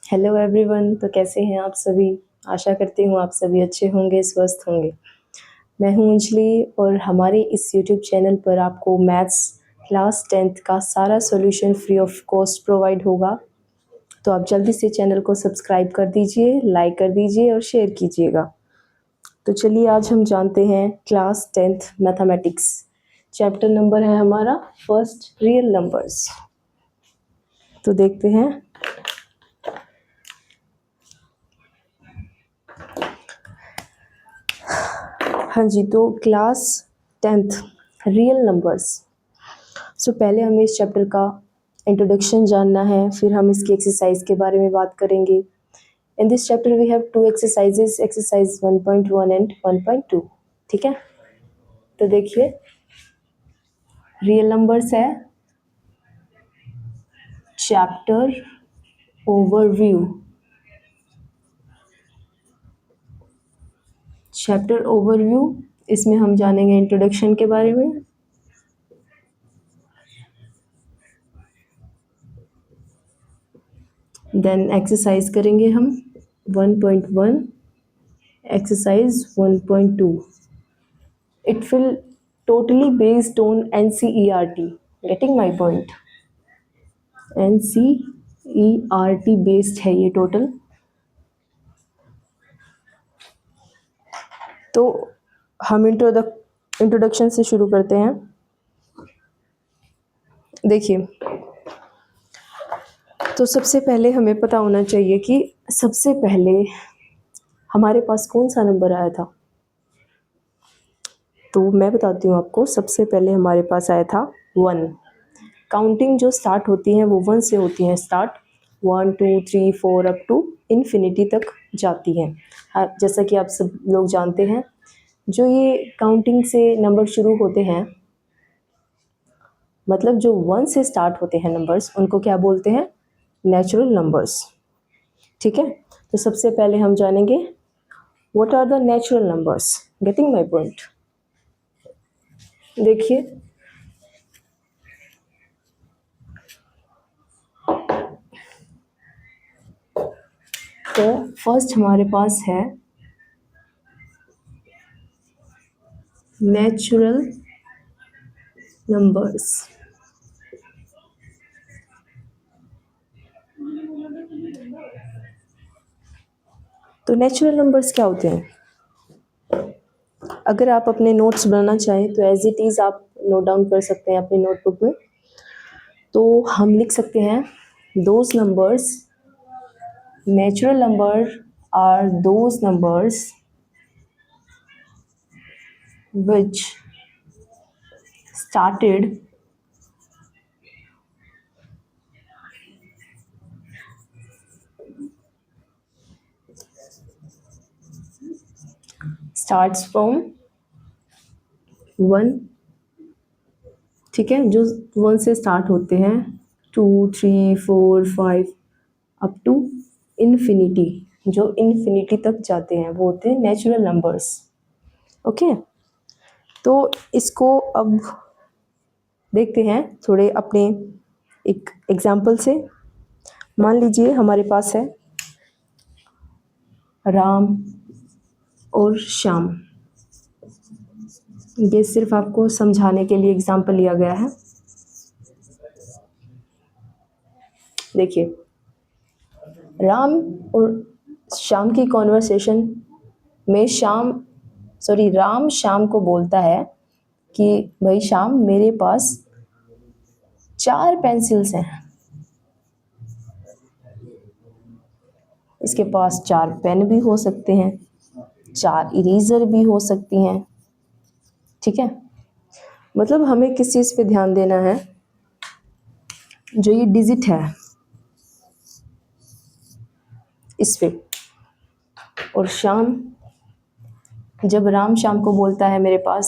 Hello everyone. तो कैसे हैं आप सभी। आशा करती हूँ आप सभी अच्छे होंगे, स्वस्थ होंगे। मैं हूँ अंजलि और हमारे इस यूट्यूब चैनल पर आपको मैथ्स क्लास 10th का सारा solution free of cost provide होगा। तो आप जल्दी से चैनल को सब्सक्राइब कर दीजिए, लाइक कर दीजिए और शेयर कीजिएगा। तो चलिए आज हम जानते हैं class 10th mathematics. Chapter number है हमारा फर्स्ट, रियल नंबर्स। तो देखते हैं। हाँ जी, तो क्लास 10th रियल नंबर्स। सो पहले हमें इस चैप्टर का इंट्रोडक्शन जानना है, फिर हम इसकी एक्सरसाइज के बारे में बात करेंगे। In this chapter we have two exercises, exercise 1.1 and 1.2। ठीक है, तो देखिए रियल नंबर्स है चैप्टर ओवरव्यू। चैप्टर ओवरव्यू, इसमें हम जानेंगे इंट्रोडक्शन के बारे में, देन एक्सरसाइज करेंगे हम 1.1, exercise 1.2। It will totally based on NCERT. Getting my point? NCERT based है ये टोटल। तो हम इंट्रोडक्शन से शुरू करते हैं। देखिए, तो सबसे पहले हमें पता होना चाहिए कि सबसे पहले हमारे पास कौन सा नंबर आया था। तो मैं बताती हूँ आपको। सबसे पहले हमारे पास आया था 1। काउंटिंग जो स्टार्ट होती हैं वो 1 से होती हैं स्टार्ट। 1 2 3 4 अप टू इन्फिनिटी तक जाती हैं। हाँ, जैसा कि आप सब लोग जानते हैं, जो ये काउंटिंग से नंबर शुरू होते हैं, मतलब जो 1 से स्टार्ट होते हैं नंबर्स, उनको क्या बोलते हैं? Natural numbers. ठीक है, तो सबसे पहले हम जानेंगे what are the natural numbers. Getting my point? देखिए, तो फर्स्ट हमारे पास है नेचुरल नंबर्स। तो नेचुरल नंबर्स क्या होते हैं? अगर आप अपने नोट्स बनाना चाहें तो एज इट इज़ आप नोट डाउन कर सकते हैं अपनी नोटबुक में। तो हम लिख सकते हैं those numbers, natural number are those numbers which started starts from 1। ठीक है, जो 1 से स्टार्ट होते हैं, 2 3 4 5 अप टू इन्फिनिटी, जो इन्फिनिटी तक जाते हैं वो होते हैं नेचुरल नंबर्स। ओके, तो इसको अब देखते हैं थोड़े अपने एक एग्जाम्पल से। मान लीजिए हमारे पास है राम और श्याम। ये सिर्फ आपको समझाने के लिए एग्जाम्पल लिया गया है। देखिए, राम और श्याम की कॉन्वर्सेशन में राम श्याम को बोलता है कि भाई श्याम, मेरे पास 4 पेंसिल्स हैं। इसके पास 4 पेन भी हो सकते हैं, 4 इरेजर भी हो सकती हैं। ठीक है, मतलब हमें किस चीज़ पे ध्यान देना है? जो ये डिजिट है इस पे। और जब राम श्याम को बोलता है मेरे पास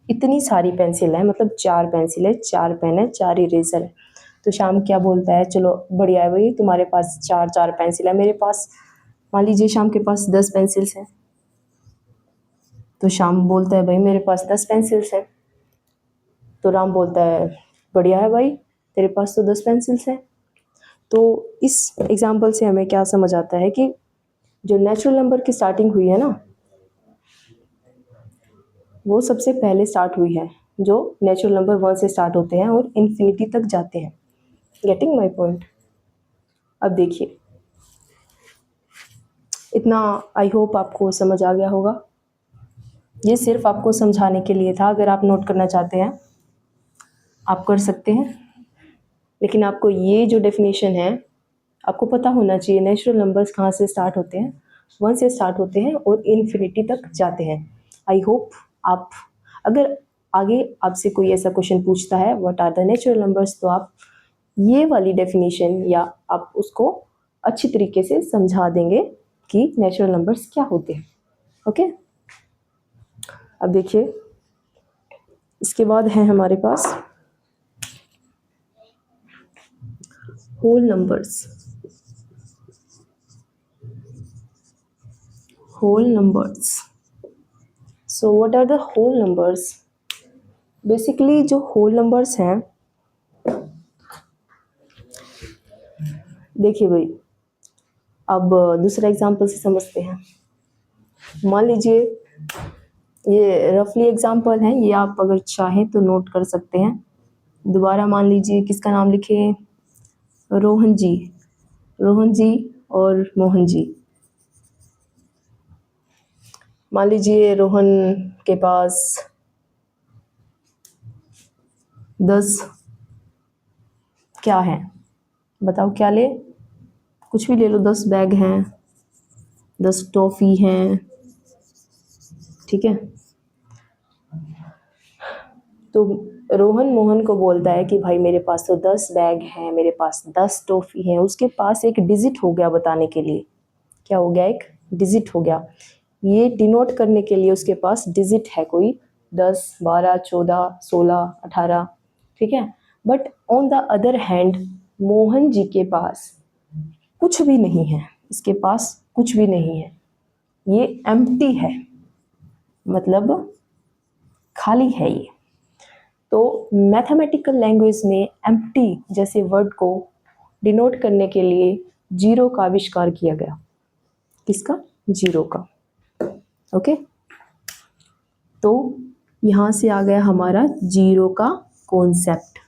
इतनी सारी पेंसिल है, मतलब 4 पेंसिल है, 4 पेन है, 4 इरेजर है, तो श्याम क्या बोलता है? चलो बढ़िया है भाई, तुम्हारे पास 4 पेंसिल है, मेरे पास मान लीजिए श्याम के पास 10 पेंसिल्स हैं। तो श्याम बोलता है भाई मेरे पास 10 पेंसिल्स हैं। तो राम बोलता है बढ़िया है भाई, तेरे पास तो 10 पेंसिल्स हैं। तो इस एग्जाम्पल से हमें क्या समझ आता है कि जो नेचुरल नंबर की स्टार्टिंग हुई है ना, वो सबसे पहले स्टार्ट हुई है, जो नेचुरल नंबर 1 से स्टार्ट होते हैं और इन्फिनिटी तक जाते हैं। Getting my point? अब देखिए, इतना आई होप आपको समझ आ गया होगा। ये सिर्फ आपको समझाने के लिए था, अगर आप नोट करना चाहते हैं आप कर सकते हैं, लेकिन आपको ये जो डेफिनेशन है आपको पता होना चाहिए। नेचुरल नंबर्स कहाँ से स्टार्ट होते हैं? 1 से स्टार्ट होते हैं और इन्फिनिटी तक जाते हैं। आई होप आप, अगर आगे आपसे कोई ऐसा क्वेश्चन पूछता है what are the natural numbers, तो आप ये वाली डेफिनेशन या आप उसको अच्छी तरीके से समझा देंगे कि नेचुरल नंबर्स क्या होते हैं। ओके, अब देखिए, इसके बाद है हमारे पास whole numbers. Whole numbers, so what are the whole numbers? Basically जो होल नंबर्स हैं, देखिए भाई, अब दूसरा एग्जांपल से समझते हैं। मान लीजिए, ये रफली एग्जांपल है, ये आप अगर चाहें तो नोट कर सकते हैं। दोबारा मान लीजिए, किसका नाम लिखे? रोहन जी। रोहन जी और मोहन जी। मान लीजिए रोहन के पास 10 क्या है, बताओ क्या ले? कुछ भी ले लो, 10 बैग हैं, 10 टॉफ़ी हैं, ठीक है। तो रोहन मोहन को बोलता है कि भाई मेरे पास तो 10 बैग हैं, मेरे पास 10 टॉफ़ी हैं। उसके पास एक डिजिट हो गया बताने के लिए। क्या हो गया? एक डिजिट हो गया। ये डिनोट करने के लिए उसके पास डिजिट है कोई 10, 12, 14, 16, 18, ठीक है। But on the other hand Mohan ji के पास कुछ भी नहीं है, इसके पास कुछ भी नहीं है, ये एम्प्टी है, मतलब खाली है ये। तो मैथमेटिकल लैंग्वेज में एम्प्टी जैसे वर्ड को डिनोट करने के लिए जीरो का आविष्कार किया गया। किसका? जीरो का। ओके, तो यहाँ से आ गया हमारा जीरो का कॉन्सेप्ट।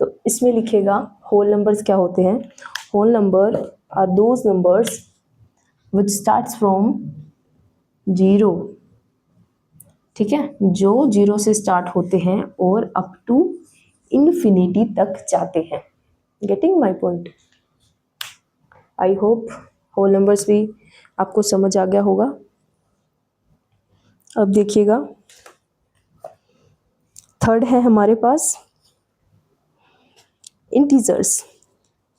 तो इसमें लिखेगा होल नंबर्स क्या होते हैं? Whole number are those numbers which starts from zero, ठीक है, जो जीरो से स्टार्ट होते हैं और अप टू इन्फिनिटी तक जाते हैं। Getting my point? I hope whole numbers भी आपको समझ आ गया होगा। अब देखिएगा, थर्ड है हमारे पास इंटीजर्स।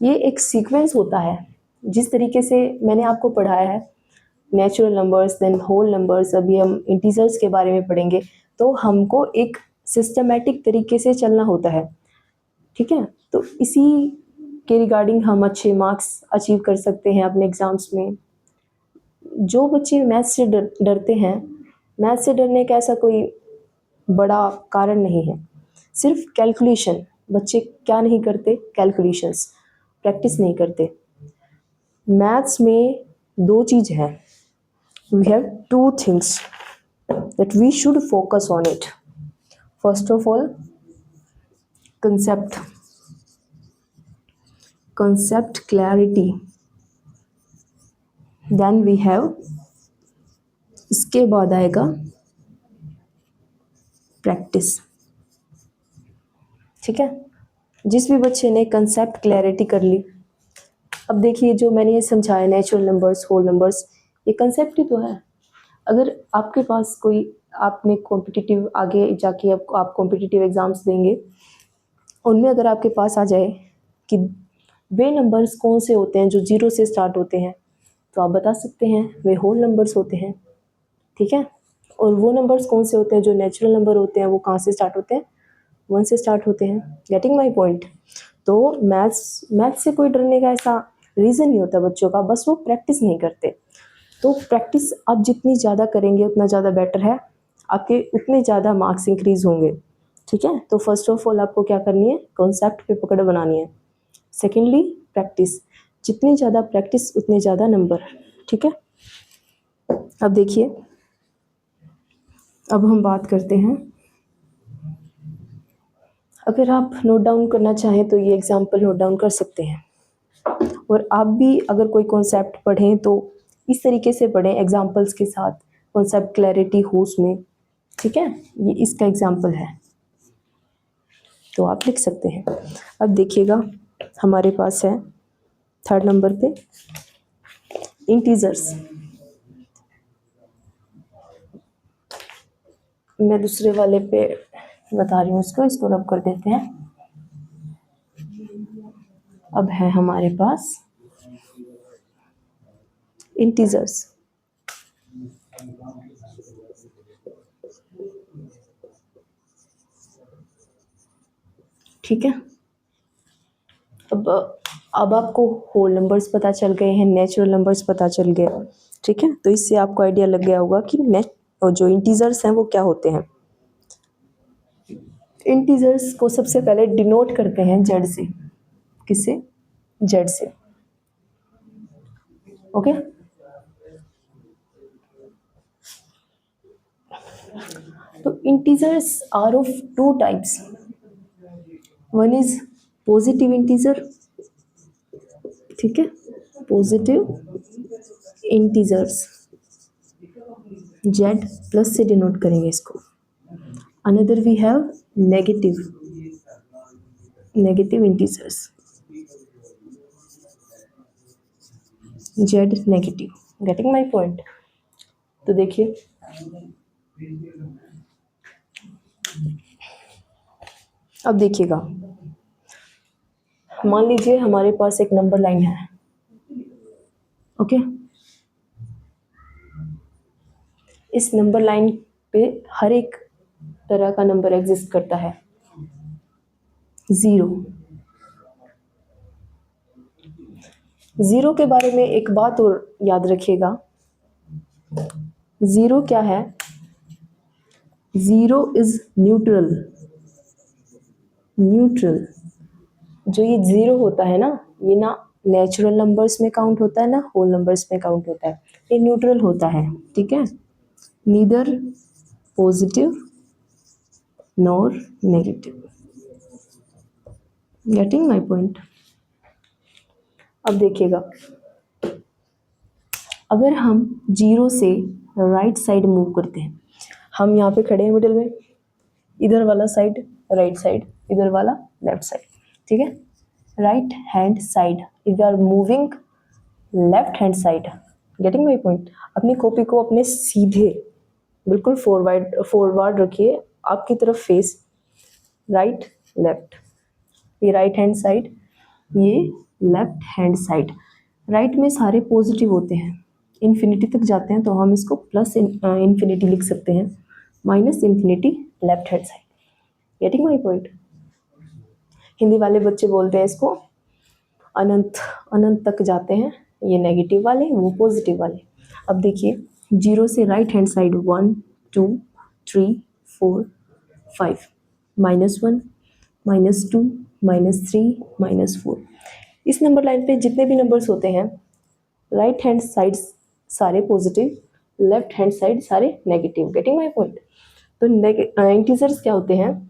ये एक सीक्वेंस होता है, जिस तरीके से मैंने आपको पढ़ाया है natural numbers, then whole numbers, अभी हम इंटीजर्स के बारे में पढ़ेंगे। तो हमको एक सिस्टमेटिक तरीके से चलना होता है, ठीक है। तो इसी के रिगार्डिंग हम अच्छे मार्क्स अचीव कर सकते हैं अपने एग्ज़ाम्स में। जो बच्चे मैथ से डरते हैं, मैथ से डरने का ऐसा कोई बड़ा कारण नहीं है, सिर्फ कैलकुलेशन। बच्चे क्या नहीं करते? कैलकुलेशंस, प्रैक्टिस नहीं करते। मैथ्स में दो चीज़ हैं, we have two things that we should focus on it. First of all, concept clarity, then we have, इसके बाद आएगा प्रैक्टिस, ठीक है। जिस भी बच्चे ने कंसेप्ट क्लैरिटी कर ली, अब देखिए जो मैंने ये समझाया नेचुरल नंबर्स, होल नंबर्स, ये कंसेप्ट ही तो है। अगर आपके पास कोई, आपने कॉम्पिटिटिव आगे जाके आप कॉम्पिटिटिव एग्ज़ाम्स देंगे, उनमें अगर आपके पास आ जाए कि वे नंबर्स कौन से होते हैं जो जीरो से स्टार्ट होते हैं, तो आप बता सकते हैं वे होल नंबर्स होते हैं, ठीक है। और वो नंबर्स कौन से होते हैं जो नेचुरल नंबर होते हैं, वो कहाँ से स्टार्ट होते हैं? 1 से स्टार्ट होते हैं। Getting my point? तो मैथ्स से कोई डरने का ऐसा रीज़न नहीं होता बच्चों का, बस वो प्रैक्टिस नहीं करते। तो प्रैक्टिस आप जितनी ज़्यादा करेंगे उतना ज़्यादा बेटर है, आपके उतने ज़्यादा मार्क्स इंक्रीज़ होंगे, ठीक है। तो फर्स्ट ऑफ ऑल आपको क्या करनी है? कॉन्सेप्ट पे पकड़ बनानी है। सेकेंडली प्रैक्टिस, जितनी ज़्यादा प्रैक्टिस उतने ज़्यादा नंबर, ठीक है। अब देखिए, अब हम बात करते हैं, अगर आप नोट डाउन करना चाहें तो ये एग्जाम्पल नोट डाउन कर सकते हैं, और आप भी अगर कोई कॉन्सेप्ट पढ़ें तो इस तरीके से पढ़ें एग्जाम्पल्स के साथ, कॉन्सेप्ट क्लैरिटी हो उसमें, ठीक है। ये इसका एग्जाम्पल है, तो आप लिख सकते हैं। अब देखिएगा, हमारे पास है 3rd नंबर पे इंटीजर्स। मैं दूसरे वाले पे बता रही हूँ, इसको रब कर देते हैं। अब है हमारे पास इंटीजर्स। ठीक है। अब आपको होल नंबर्स पता चल गए हैं, नेचुरल नंबर्स पता चल गए, ठीक है। तो इससे आपको आइडिया लग गया होगा कि जो इंटीजर्स हैं वो क्या होते हैं। इंटीजर्स को सबसे पहले डिनोट करते हैं जेड से। किससे? जेड से। ओके। तो integers are of 2 types. One is positive integer, ठीक है, पॉजिटिव इंटीजर्स, जेड प्लस से डिनोट करेंगे इसको। Another we have negative integers, Z negative. Getting my point? तो देखिए, अब देखिएगा, मान लीजिए हमारे पास एक नंबर लाइन है, ओके। इस नंबर लाइन पे हर एक तरह का नंबर एग्जिस्ट करता है। 0 के बारे में एक बात और याद रखिएगा, 0 क्या है? 0 इज न्यूट्रल। जो ये 0 होता है ना, ये ना नेचुरल नंबर्स में काउंट होता है ना होल नंबर्स में काउंट होता है, ये न्यूट्रल होता है, ठीक है। Neither positive nor negative. Getting my point? अब देखिएगा, अगर हम 0 से राइट साइड मूव करते हैं, हम यहाँ पे खड़े हैं मिडिल में, इधर वाला साइड राइट साइड, इधर वाला लेफ्ट साइड, ठीक है। Right hand side, if you are moving left hand side. Getting my point? अपनी कॉपी को अपने सीधे बिल्कुल फॉरवर्ड रखिए, आपकी तरफ फेस, राइट लेफ्ट, ये राइट हैंड साइड, ये लेफ्ट हैंड साइड। राइट में सारे पॉजिटिव होते हैं, इन्फिनिटी तक जाते हैं तो हम इसको प्लस इन्फिनिटी लिख सकते हैं, minus infinity left hand side. Getting my point? Hindi वाले बच्चे बोलते हैं इसको अनंत, अनंत तक जाते हैं, ये नेगेटिव वाले, वो पॉजिटिव वाले। अब देखिए, 0 से राइट हैंड साइड 1 2 3 4 5, -1 -2 -3 -4। इस नंबर लाइन पे जितने भी नंबर्स होते हैं, राइट हैंड साइड सारे पॉजिटिव, लेफ्ट हैंड साइड सारे नेगेटिव। Getting my point? तो इंटीजर्स क्या होते हैं?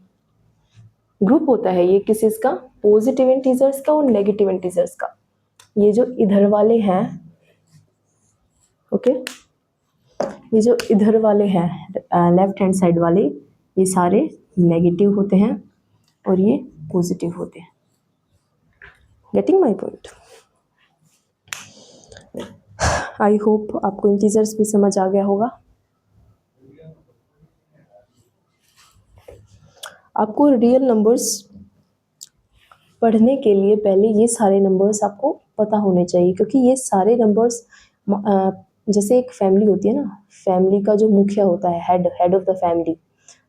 ग्रुप होता है ये किसी का, पॉजिटिव इंटीजर्स का और नेगेटिव इंटीजर्स का। ये जो इधर वाले हैं, ओके, ये जो इधर वाले हैं लेफ्ट हैंड साइड वाले, ये सारे नेगेटिव होते हैं और ये पॉजिटिव होते हैं। Getting my point? I hope आपको इंटीजर्स भी समझ आ गया होगा। आपको रियल नंबर्स पढ़ने के लिए पहले ये सारे नंबर्स आपको पता होने चाहिए, क्योंकि ये सारे नंबर्स, जैसे एक फैमिली होती है ना, फैमिली का जो मुखिया होता है, हेड ऑफ द फैमिली,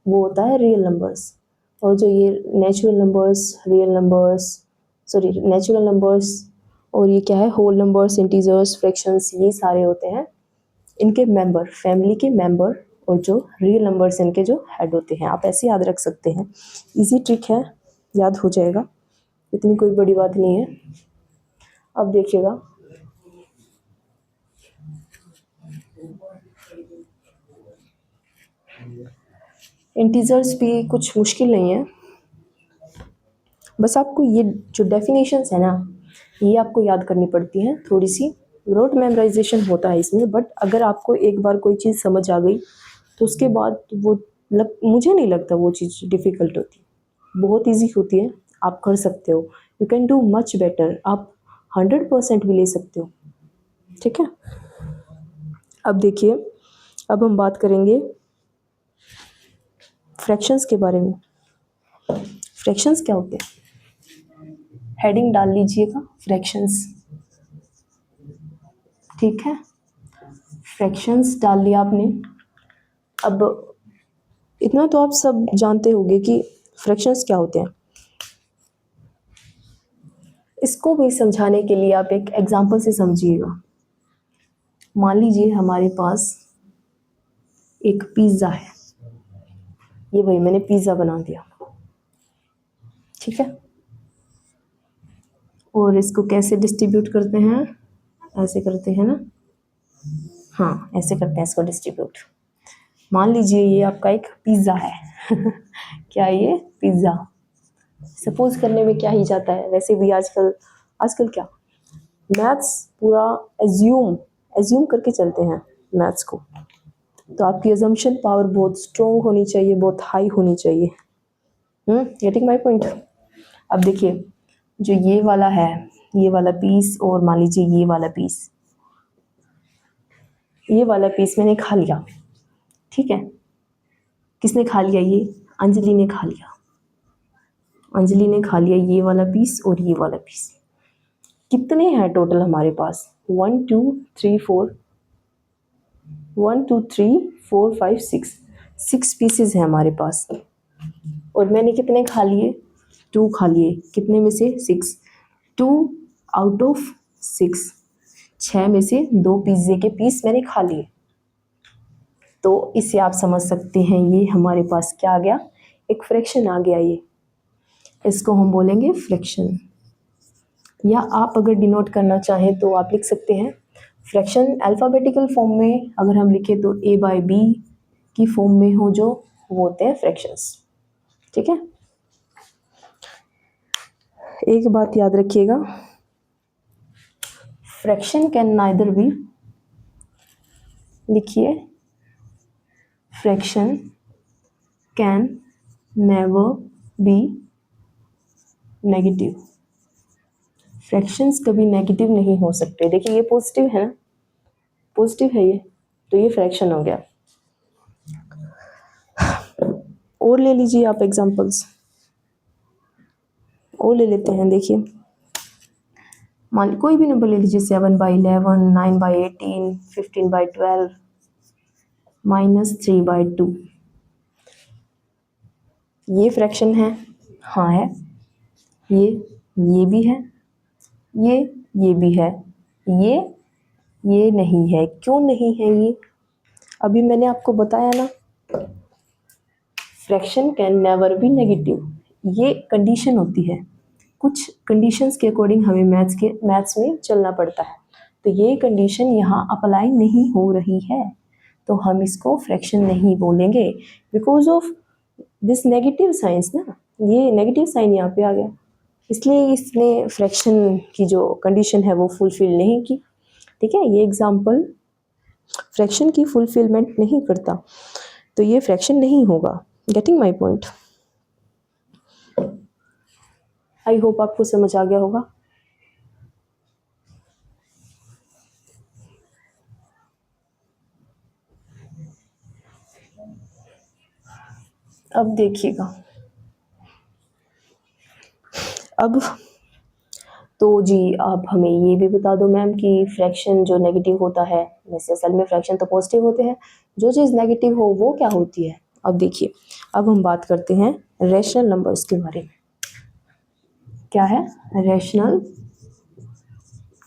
वो होता है रियल नंबर्स। और जो ये नेचुरल नंबर्स और ये क्या है, होल नंबर्स, इंटीजर्स, फ्रैक्शंस, ये सारे होते हैं इनके मेंबर, फैमिली के मेंबर। और जो रियल नंबर्स इनके जो हेड होते हैं, आप ऐसे याद रख सकते हैं, इजी ट्रिक है, याद हो जाएगा। इतनी कोई बड़ी बात नहीं है। अब देखिएगा, इंटीजर्स भी कुछ मुश्किल नहीं है, बस आपको ये जो डेफिनेशंस है ना, ये आपको याद करनी पड़ती हैं। थोड़ी सी रोड मेमोराइजेशन होता है इसमें, बट अगर आपको एक बार कोई चीज़ समझ आ गई तो उसके बाद वो मुझे नहीं लगता वो चीज़ डिफ़िकल्ट होती, बहुत ईजी होती है। आप कर सकते हो, you can do much better, आप 100% भी ले सकते हो। ठीक है, अब देखिए, अब हम बात करेंगे फ्रैक्शंस के बारे में। फ्रैक्शंस क्या होते हैं, हेडिंग डाल लीजिएगा, फ्रैक्शंस। ठीक है, फ्रैक्शंस डाल लिया आपने। अब इतना तो आप सब जानते होंगे कि फ्रैक्शंस क्या होते हैं। इसको भी समझाने के लिए आप एक एग्जांपल से समझिएगा। मान लीजिए हमारे पास एक पिज़्ज़ा है, ये वही मैंने पिज़्ज़ा बना दिया, ठीक है। और इसको कैसे डिस्ट्रीब्यूट करते हैं, ऐसे करते हैं ना, हाँ ऐसे करते हैं इसको डिस्ट्रीब्यूट। मान लीजिए ये आपका एक पिज़्ज़ा है क्या ये पिज़्ज़ा, सपोज करने में क्या ही जाता है, वैसे भी आजकल आजकल क्या मैथ्स पूरा एज्यूम करके चलते हैं मैथ्स को। तो आपकी अजम्पशन पावर बहुत स्ट्रॉन्ग होनी चाहिए, बहुत हाई होनी चाहिए। Getting my point. अब देखिए, जो ये वाला है, ये वाला पीस, और मान लीजिए ये वाला पीस, ये वाला पीस मैंने खा लिया, ठीक है। किसने खा लिया, ये अंजलि ने खा लिया। अंजलि ने खा लिया ये वाला पीस और ये वाला पीस। कितने हैं टोटल हमारे पास, 1 2 3 4, 1 2 3 4 5 6 पीसेस हैं हमारे पास। और मैंने कितने खा लिए, 2 खा लिए, कितने में से 6, 2 आउट ऑफ 6, 6 में से 2 पिज्ज़े के पीस मैंने खा लिए। तो इससे आप समझ सकते हैं ये हमारे पास क्या आ गया, एक फ्रैक्शन आ गया। ये इसको हम बोलेंगे फ्रैक्शन। या आप अगर डिनोट करना चाहें तो आप लिख सकते हैं फ्रैक्शन अल्फ़ाबेटिकल फॉर्म में। अगर हम लिखें तो A/B की फॉर्म में हो जो, वो होते हैं फ्रैक्शंस। ठीक है, एक बात याद रखिएगा, फ्रैक्शन कैन नाइदर बी, लिखिए fraction can never be negative. Fractions कभी नेगेटिव नहीं हो सकते। देखिए ये पॉजिटिव है ना, पॉजिटिव है ये, तो ये फ्रैक्शन हो गया। और ले लीजिए आप एग्जांपल्स, और ले लेते हैं। देखिए मान कोई भी नंबर ले लीजिए, 7/11, 9/18, 15/12, -3/2। ये फ्रैक्शन है, हाँ है। ये भी है, ये भी है, ये नहीं है। क्यों नहीं है ये, अभी मैंने आपको बताया ना, fraction can never be negative, ये कंडीशन होती है। कुछ कंडीशंस के अकॉर्डिंग हमें मैथ्स में चलना पड़ता है। तो ये कंडीशन यहाँ अप्लाई नहीं हो रही है, तो हम इसको फ्रैक्शन नहीं बोलेंगे, because of this negative science ना, ये नेगेटिव साइन यहाँ पे आ गया, इसलिए इसने फ्रैक्शन की जो कंडीशन है वो फुलफिल नहीं की। ठीक है, ये एग्जाम्पल फ्रैक्शन की फुलफिलमेंट नहीं करता, तो ये फ्रैक्शन नहीं होगा। Getting my point, I hope आपको समझ आ गया होगा। अब देखिएगा, अब तो जी आप हमें ये भी बता दो मैम कि फ्रैक्शन जो नेगेटिव होता है, वैसे असल में फ्रैक्शन तो पॉजिटिव होते हैं, जो चीज़ नेगेटिव हो वो क्या होती है। अब देखिए, अब हम बात करते हैं रैशनल नंबर्स के बारे में। क्या है रैशनल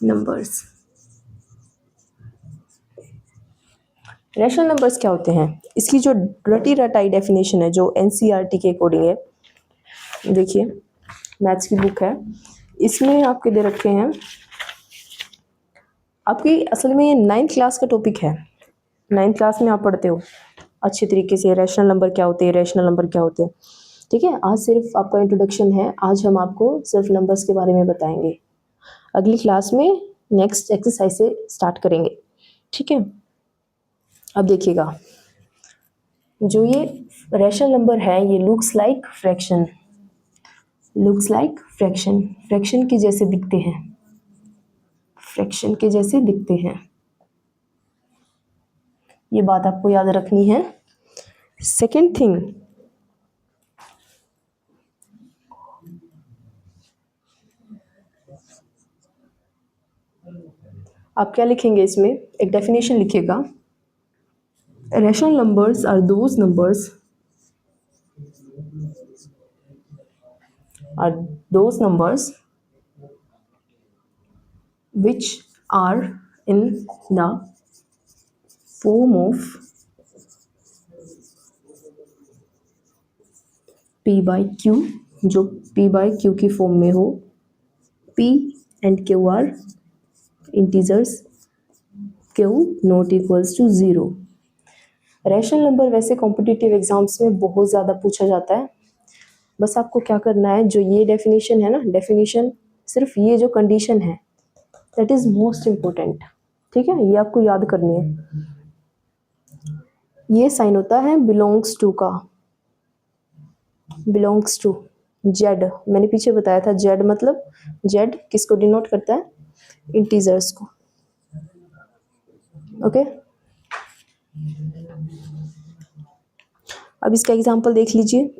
नंबर्स, रैशनल नंबर्स क्या होते हैं, इसकी जो रटी रटाई डेफिनेशन है जो एनसीईआरटी के अकॉर्डिंग है, देखिए मैथ्स की बुक है। इसमें आपके दे रखे हैं, आपकी असल में ये 9th क्लास का टॉपिक है। 9th क्लास में आप पढ़ते हो अच्छे तरीके से रैशनल नंबर क्या होते हैं, रेशनल नंबर क्या होते हैं। ठीक है, आज सिर्फ आपका इंट्रोडक्शन है, आज हम आपको सिर्फ नंबर्स के बारे में बताएंगे। अगली क्लास में नेक्स्ट एक्सरसाइज से स्टार्ट करेंगे। ठीक है, अब देखिएगा, जो ये रेशनल नंबर है ये looks like fraction, looks like fraction, fraction के जैसे दिखते हैं, फ्रैक्शन के जैसे दिखते हैं। ये बात आपको याद रखनी है। सेकेंड थिंग, आप क्या लिखेंगे इसमें, एक डेफिनेशन लिखिएगा। Rational numbers are those numbers, are those numbers which are in the form of p by q, जो p by q की फॉर्म में हो। p and q are integers, q not equals to 0। Rational number वैसे competitive exams में बहुत ज़्यादा पूछा जाता है। बस आपको क्या करना है, जो ये डेफिनेशन है ना, डेफिनेशन सिर्फ ये जो कंडीशन है दैट इज मोस्ट इम्पोर्टेंट। ठीक है, ये आपको याद करनी है। ये साइन होता है बिलोंग्स टू का, बिलोंग्स टू जेड। मैंने पीछे बताया था जेड मतलब, जेड किसको डिनोट करता है, इंटीजर्स को। ओके, अब इसका एग्जांपल देख लीजिए।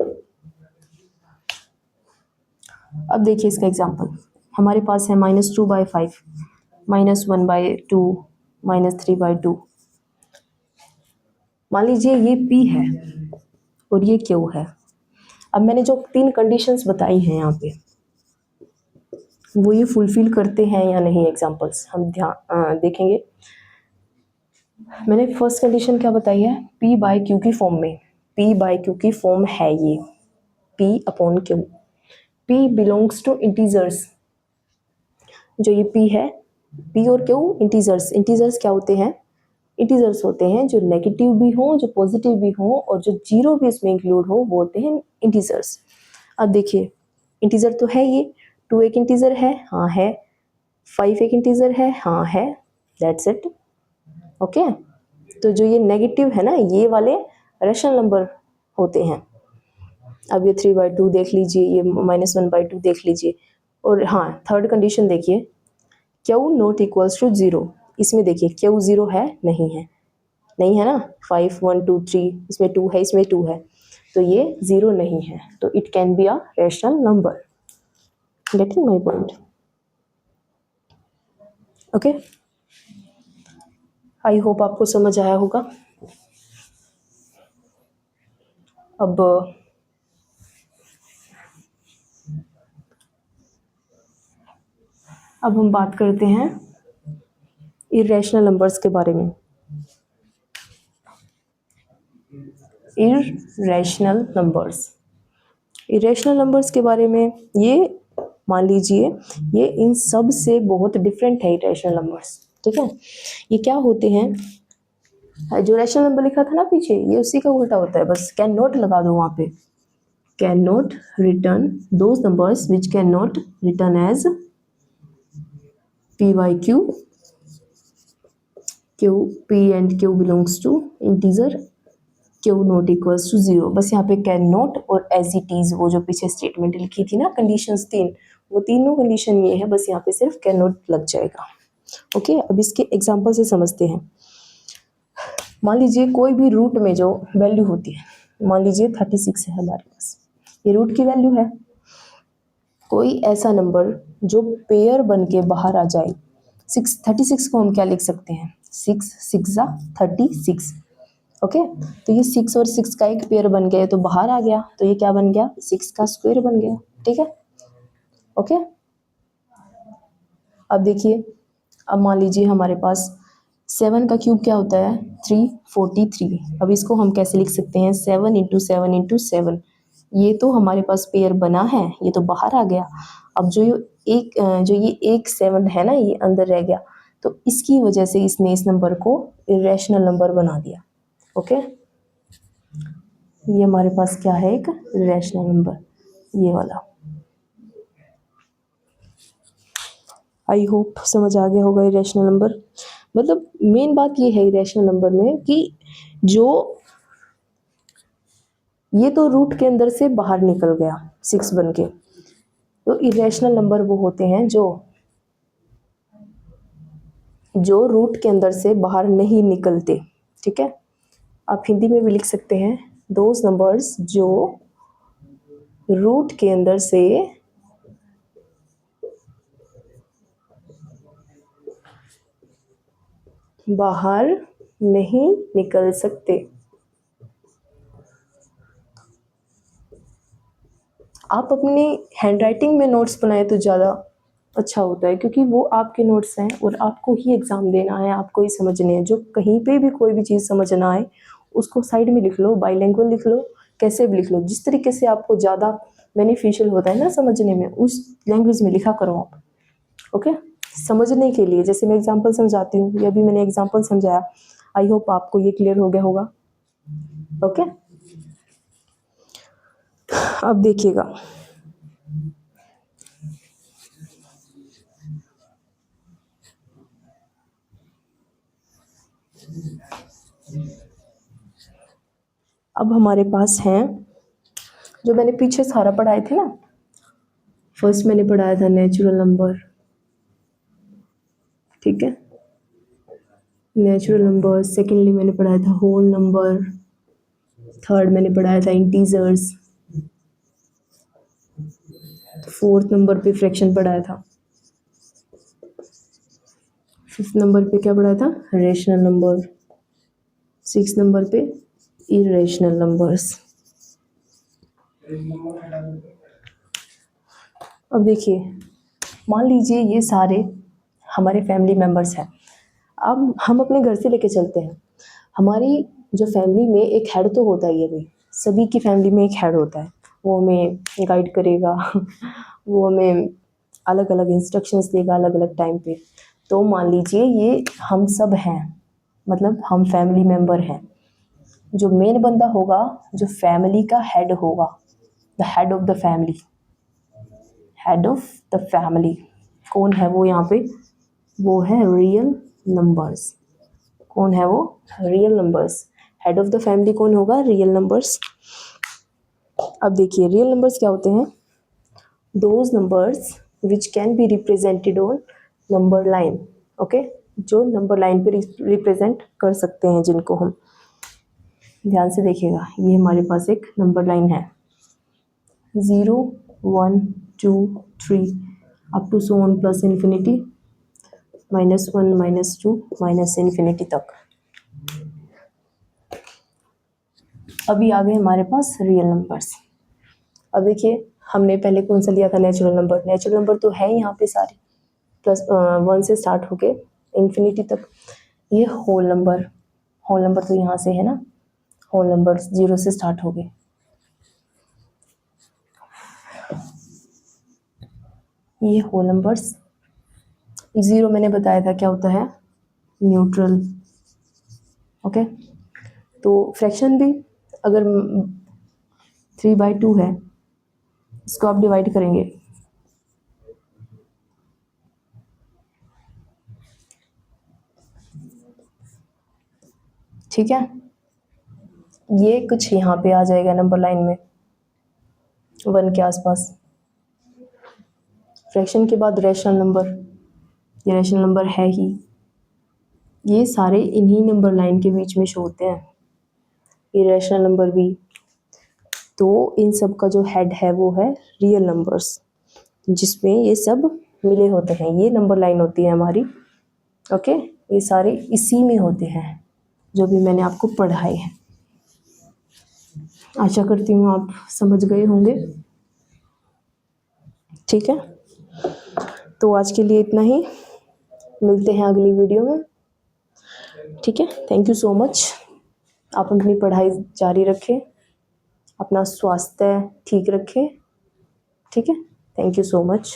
अब देखिए इसका एग्जांपल, हमारे पास है -2/5, -1/2, -3/2। मान लीजिए ये P है और ये Q है। अब मैंने जो 3 कंडीशंस बताई हैं यहाँ पे, वो ये फुलफिल करते हैं या नहीं, एग्जांपल्स हम ध्यान देखेंगे। मैंने फर्स्ट कंडीशन क्या बताई है, P/Q की फॉर्म में, P/Q की फॉर्म है ये, P/Q। P belongs two integers, जो ये P है, P और Q इंटीजर्स। इंटीजर्स क्या होते हैं, इंटीजर्स होते हैं जो नेगेटिव भी हो, जो पॉजिटिव भी हो, और जो जीरो भी इसमें इंक्लूड हो, वो होते हैं इंटीजर्स। अब देखिए, इंटीजर तो है ये, 2 एक इंटीजर है, हाँ है, 5 एक इंटीजर है, हाँ है, दैट्स इट। ओके, तो जो ये नेगेटिव है ना, ये वाले रेशनल नंबर होते हैं। अब ये 3/2 देख लीजिए, ये -1/2 देख लीजिए। और हाँ, थर्ड कंडीशन देखिए, Q नॉट इक्वल्स टू 0। इसमें देखिए Q 0 है, नहीं है, नहीं है ना, 5 1 2 3, इसमें 2 है, इसमें 2 है, तो ये 0 नहीं है, तो it can be a rational number. Getting my point? Okay, I hope आपको समझ आया होगा। अब हम बात करते हैं इरेशनल नंबर्स के बारे में। इरेशनल नंबर्स, इरेशनल नंबर्स के बारे में, ये मान लीजिए ये इन सब से बहुत डिफरेंट है इरेशनल नंबर्स। ठीक है, ये क्या होते हैं, जो रेशनल नंबर लिखा था ना पीछे, ये उसी का उल्टा होता है, बस कैन नॉट लगा दो वहाँ पे। Can not return those numbers which can not return as P/Q, P and Q belongs to integer, Q not equals to 0। बस यहाँ पे कैन नॉट और एज इट इज, वो जो पीछे स्टेटमेंट लिखी थी ना कंडीशंस 3, वो तीनों कंडीशन ये है, बस यहाँ पे सिर्फ कैन नॉट लग जाएगा। ओके, अब इसके एग्जांपल से समझते हैं। मान लीजिए कोई भी रूट में जो वैल्यू होती है, मान लीजिए 36 है हमारे पास, ये रूट की वैल्यू है। कोई ऐसा नंबर जो पेयर बन के बाहर आ जाए, 36 को हम क्या लिख सकते हैं, 6 6 36। ओके, तो ये 6 और 6 का एक पेयर बन गया तो बाहर आ गया, तो ये क्या बन गया, 6 का स्क्वायर बन गया। ठीक है, ओके। अब देखिए, अब मान लीजिए हमारे पास 7 का क्यूब क्या होता है, 343। अब इसको हम कैसे लिख सकते हैं, 7 × 7 × 7, ये तो हमारे पास पेयर बना है, ये तो बाहर आ गया। अब जो ये एक 7 है ना, ये अंदर रह गया, तो इसकी वजह से इसने इस नंबर को इरेशनल नंबर बना दिया। ओके, ये हमारे पास क्या है, एक इरेशनल नंबर, ये वाला। आई होप समझ आ गया होगा इरेशनल नंबर। मतलब मेन बात ये है इरेशनल नंबर में कि जो ये तो रूट के अंदर से बाहर निकल गया 6 बन के, तो इरेशनल नंबर वो होते हैं जो रूट के अंदर से बाहर नहीं निकलते। ठीक है, आप हिंदी में भी लिख सकते हैं, दोज नंबर्स जो रूट के अंदर से बाहर नहीं निकल सकते। आप अपने हैंडराइटिंग में नोट्स बनाए तो ज़्यादा अच्छा होता है, क्योंकि वो आपके नोट्स हैं और आपको ही एग्ज़ाम देना है, आपको ही समझने हैं। जो कहीं पे भी कोई भी चीज़ समझ ना आए उसको साइड में लिख लो, बाईलिंगुअल लिख लो, कैसे भी लिख लो, जिस तरीके से आपको ज़्यादा बेनिफिशियल होता है ना समझने में, उस लैंग्वेज में लिखा करो आप। ओके, समझने के लिए जैसे मैं एग्जांपल समझाती हूँ, ये अभी मैंने एग्जांपल समझाया, आई होप आपको ये क्लियर हो गया होगा। ओके, अब देखिएगा, अब हमारे पास हैं जो मैंने पीछे सारा पढ़ाए थे ना। फर्स्ट मैंने पढ़ाया था नेचुरल नंबर, ठीक है, नेचुरल नंबर। सेकेंडली मैंने पढ़ाया था होल नंबर। थर्ड मैंने पढ़ाया था इंटीजर्स। फोर्थ नंबर पे फ्रैक्शन पढ़ाया था। फिफ्थ नंबर पे क्या पढ़ाया था, रेशनल नंबर। सिक्स नंबर पे इरेशनल नंबर्स। अब देखिए, मान लीजिए ये सारे हमारे फैमिली मेम्बर्स हैं। अब हम अपने घर से लेके चलते हैं, हमारी जो फैमिली में एक हेड तो होता ही है भाई, सभी की फैमिली में एक हेड होता है, वो हमें गाइड करेगा वो हमें अलग अलग इंस्ट्रक्शंस देगा अलग अलग टाइम पे। तो मान लीजिए ये हम सब हैं, मतलब हम फैमिली मेम्बर हैं। जो मेन बंदा होगा, जो फैमिली का हेड होगा, the head of the family, head of the family कौन है वो यहाँ पे, वो है रियल नंबर्स। कौन है वो, real numbers. Head of the family कौन होगा, रियल नंबर्स। अब देखिए रियल नंबर्स क्या होते हैं, those numbers which can be represented on number line. Okay, जो नंबर लाइन पे रिप्रेजेंट कर सकते हैं, जिनको हम, ध्यान से देखिएगा, ये हमारे पास एक नंबर लाइन है, 0 1 2 3 up to so on plus infinity, -1 -2 minus infinity तक। अभी आ गए हमारे पास रियल नंबर्स। अब देखिए, हमने पहले कौन सा लिया था, नेचुरल नंबर। नेचुरल नंबर तो है यहाँ पे सारे, +1 से स्टार्ट होके इन्फिनिटी तक। ये होल नंबर, होल नंबर तो यहाँ से है ना, होल नंबर 0 से स्टार्ट हो गए। ये होल नंबर्स। 0 मैंने बताया था क्या होता है, न्यूट्रल। ओके, तो फ्रैक्शन भी अगर 3/2 है, इसको आप डिवाइड करेंगे, ठीक है, ये कुछ यहाँ पे आ जाएगा नंबर लाइन में 1 के आसपास। फ्रैक्शन के बाद रेशनल नंबर, ये रेशनल नंबर है ही, ये सारे इन्हीं नंबर लाइन के बीच में शो होते हैं, इरेशनल नंबर भी। तो इन सब का जो हेड है वो है रियल नंबर्स, जिसमें ये सब मिले होते हैं, ये नंबर लाइन होती है हमारी। ओके, ये सारे इसी में होते हैं जो भी मैंने आपको पढ़ाए हैं। आशा करती हूँ आप समझ गए होंगे, ठीक है। तो आज के लिए इतना ही, मिलते हैं अगली वीडियो में, ठीक है। थैंक यू सो मच, आप अपनी पढ़ाई जारी रखें, अपना स्वास्थ्य ठीक रखें। ठीक है, थैंक यू सो मच।